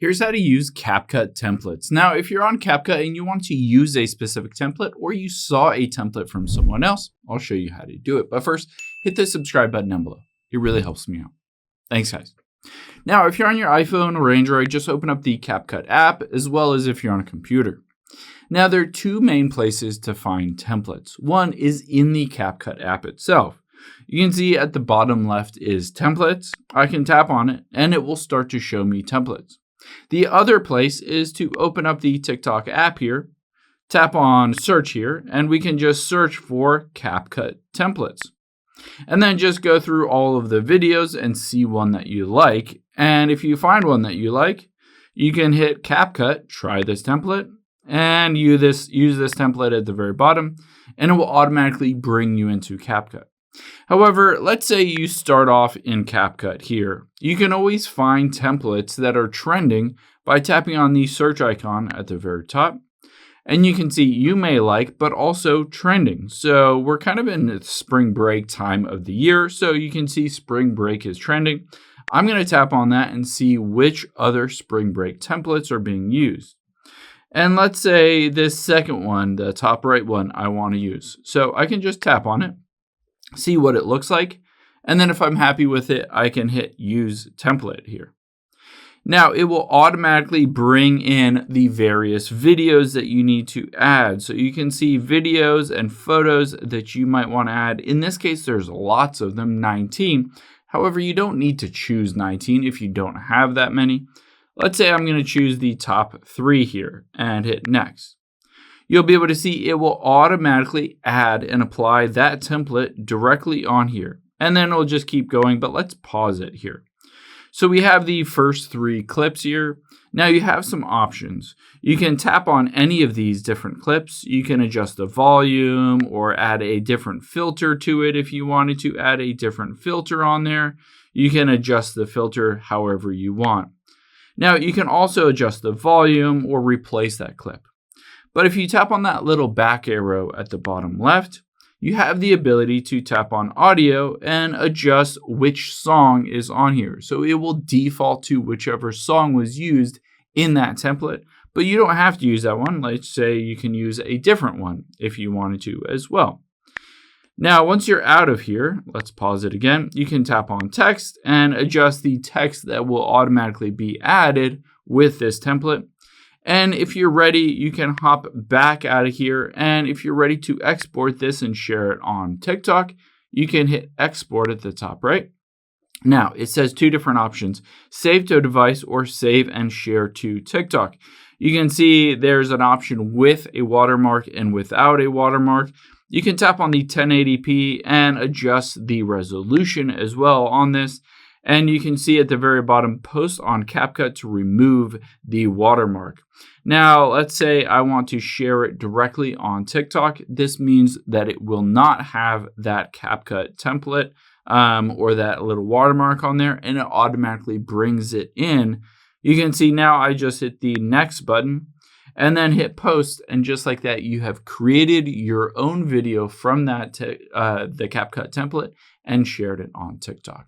Here's how to use CapCut templates. Now, if you're on CapCut and you want to use a specific template or you saw a template from someone else, I'll show you how to do it. But first, hit the subscribe button down below. It really helps me out. Thanks, guys. Now, if you're on your iPhone or Android, just open up the CapCut app, as well as if you're on a computer. Now, there are two main places to find templates. One is in the CapCut app itself. You can see at the bottom left is templates. I can tap on it and it will start to show me templates. The other place is to open up the TikTok app here, tap on search here, and we can just search for CapCut templates. And then just go through all of the videos and see one that you like. And if you find one that you like, you can hit CapCut, try this template, and use this template at the very bottom, and it will automatically bring you into CapCut. However, let's say you start off in CapCut here. You can always find templates that are trending by tapping on the search icon at the very top. And you can see you may like, but also trending. So we're kind of in the spring break time of the year. So you can see spring break is trending. I'm going to tap on that and see which other spring break templates are being used. And let's say this second one, the top right one, I want to use. So I can just tap on it, see what it looks like, and then if I'm happy with it, I can hit Use Template here. Now, it will automatically bring in the various videos that you need to add. So you can see videos and photos that you might want to add. In this case, there's lots of them, 19. However, you don't need to choose 19 if you don't have that many. Let's say I'm going to choose the top 3 here and hit Next. You'll be able to see it will automatically add and apply that template directly on here. And then it'll just keep going, but let's pause it here. So we have the first 3 clips here. Now you have some options. You can tap on any of these different clips. You can adjust the volume or add a different filter to it if you wanted to add a different filter on there. You can adjust the filter however you want. Now you can also adjust the volume or replace that clip. But if you tap on that little back arrow at the bottom left, you have the ability to tap on audio and adjust which song is on here. So it will default to whichever song was used in that template, but you don't have to use that one. Let's say you can use a different one if you wanted to as well. Now, once you're out of here, let's pause it again. You can tap on text and adjust the text that will automatically be added with this template. And if you're ready, you can hop back out of here. And if you're ready to export this and share it on TikTok, you can hit export at the top right. Now, it says 2 different options, save to a device or save and share to TikTok. You can see there's an option with a watermark and without a watermark. You can tap on the 1080p and adjust the resolution as well on this. And you can see at the very bottom, post on CapCut to remove the watermark. Now, let's say I want to share it directly on TikTok. This means that it will not have that CapCut template or that little watermark on there, and it automatically brings it in. You can see now I just hit the next button and then hit post, and just like that, you have created your own video from that the CapCut template and shared it on TikTok.